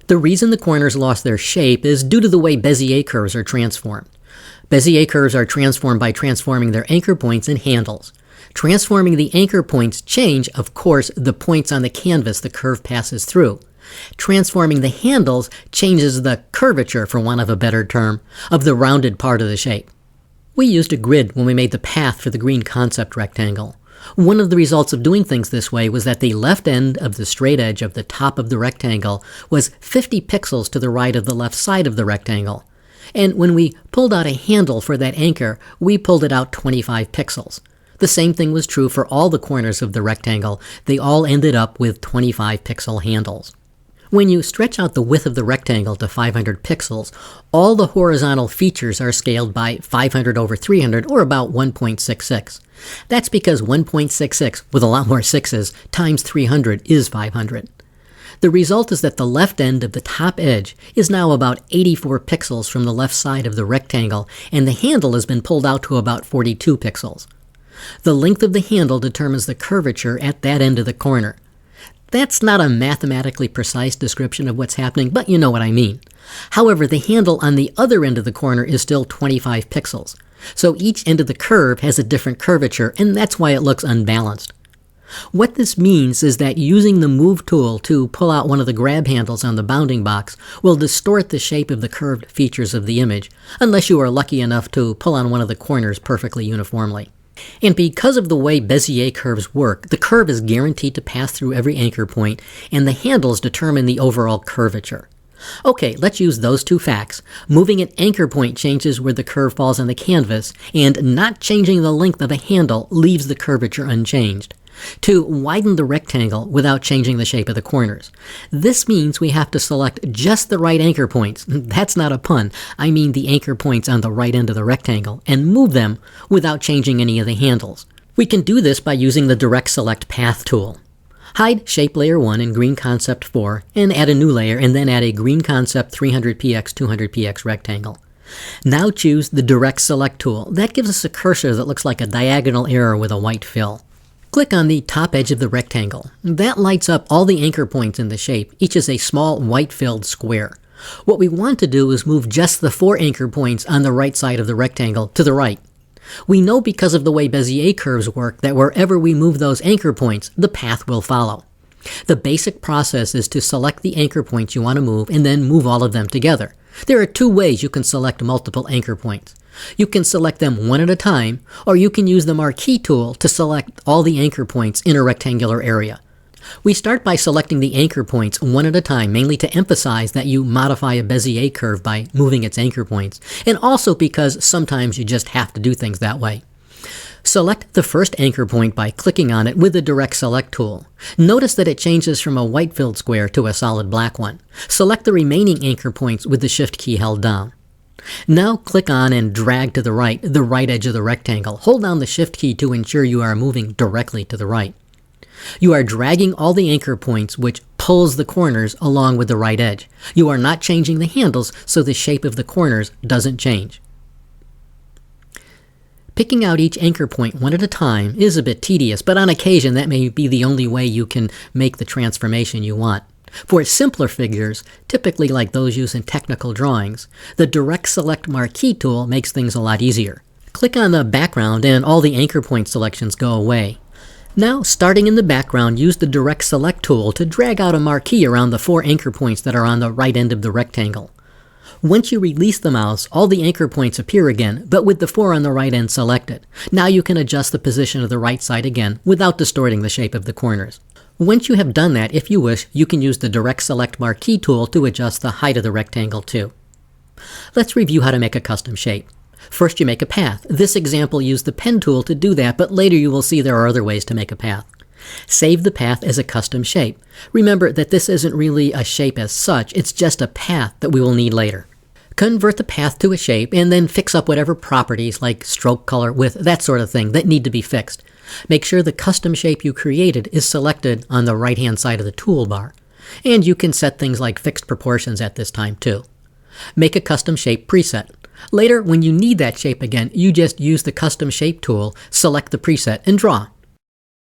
The reason the corners lost their shape is due to the way Bezier curves are transformed. Bezier curves are transformed by transforming their anchor points and handles. Transforming the anchor points change, of course, the points on the canvas the curve passes through. Transforming the handles changes the curvature, for want of a better term, of the rounded part of the shape. We used a grid when we made the path for the green concept rectangle. One of the results of doing things this way was that the left end of the straight edge of the top of the rectangle was 50 pixels to the right of the left side of the rectangle. And when we pulled out a handle for that anchor, we pulled it out 25 pixels. The same thing was true for all the corners of the rectangle. They all ended up with 25 pixel handles. When you stretch out the width of the rectangle to 500 pixels, all the horizontal features are scaled by 500 over 300, or about 1.66. That's because 1.66, with a lot more sixes, times 300 is 500. The result is that the left end of the top edge is now about 84 pixels from the left side of the rectangle, and the handle has been pulled out to about 42 pixels. The length of the handle determines the curvature at that end of the corner. That's not a mathematically precise description of what's happening, but you know what I mean. However, the handle on the other end of the corner is still 25 pixels. So each end of the curve has a different curvature, and that's why it looks unbalanced. What this means is that using the Move tool to pull out one of the grab handles on the bounding box will distort the shape of the curved features of the image, unless you are lucky enough to pull on one of the corners perfectly uniformly. And because of the way Bezier curves work, the curve is guaranteed to pass through every anchor point, and the handles determine the overall curvature. Okay, let's use those two facts. Moving an anchor point changes where the curve falls on the canvas, and not changing the length of a handle leaves the curvature unchanged. To widen the rectangle without changing the shape of the corners. This means we have to select just the right anchor points. That's not a pun. I mean the anchor points on the right end of the rectangle, and move them without changing any of the handles. We can do this by using the Direct Select Path tool. Hide Shape Layer 1 in Green Concept 4, and add a new layer, and then add a Green Concept 300px 200px rectangle. Now choose the Direct Select tool. That gives us a cursor that looks like a diagonal arrow with a white fill. Click on the top edge of the rectangle. That lights up all the anchor points in the shape. Each is a small white-filled square. What we want to do is move just the 4 anchor points on the right side of the rectangle to the right. We know because of the way Bezier curves work that wherever we move those anchor points, the path will follow. The basic process is to select the anchor points you want to move and then move all of them together. There are 2 ways you can select multiple anchor points. You can select them one at a time, or you can use the Marquee tool to select all the anchor points in a rectangular area. We start by selecting the anchor points one at a time, mainly to emphasize that you modify a Bezier curve by moving its anchor points, and also because sometimes you just have to do things that way. Select the first anchor point by clicking on it with the Direct Select tool. Notice that it changes from a white-filled square to a solid black one. Select the remaining anchor points with the Shift key held down. Now click on and drag to the right edge of the rectangle. Hold down the Shift key to ensure you are moving directly to the right. You are dragging all the anchor points, which pulls the corners along with the right edge. You are not changing the handles, so the shape of the corners doesn't change. Picking out each anchor point one at a time is a bit tedious, but on occasion that may be the only way you can make the transformation you want. For simpler figures, typically like those used in technical drawings, the Direct Select Marquee tool makes things a lot easier. Click on the background and all the anchor point selections go away. Now, starting in the background, use the Direct Select tool to drag out a marquee around the 4 anchor points that are on the right end of the rectangle. Once you release the mouse, all the anchor points appear again, but with the 4 on the right end selected. Now you can adjust the position of the right side again without distorting the shape of the corners. Once you have done that, if you wish, you can use the Direct Select Marquee tool to adjust the height of the rectangle too. Let's review how to make a custom shape. First, you make a path. This example used the pen tool to do that, but later you will see there are other ways to make a path. Save the path as a custom shape. Remember that this isn't really a shape as such, it's just a path that we will need later. Convert the path to a shape and then fix up whatever properties like stroke, color, width, that sort of thing that need to be fixed. Make sure the custom shape you created is selected on the right-hand side of the toolbar. And you can set things like fixed proportions at this time too. Make a custom shape preset. Later, when you need that shape again, you just use the custom shape tool, select the preset, and draw.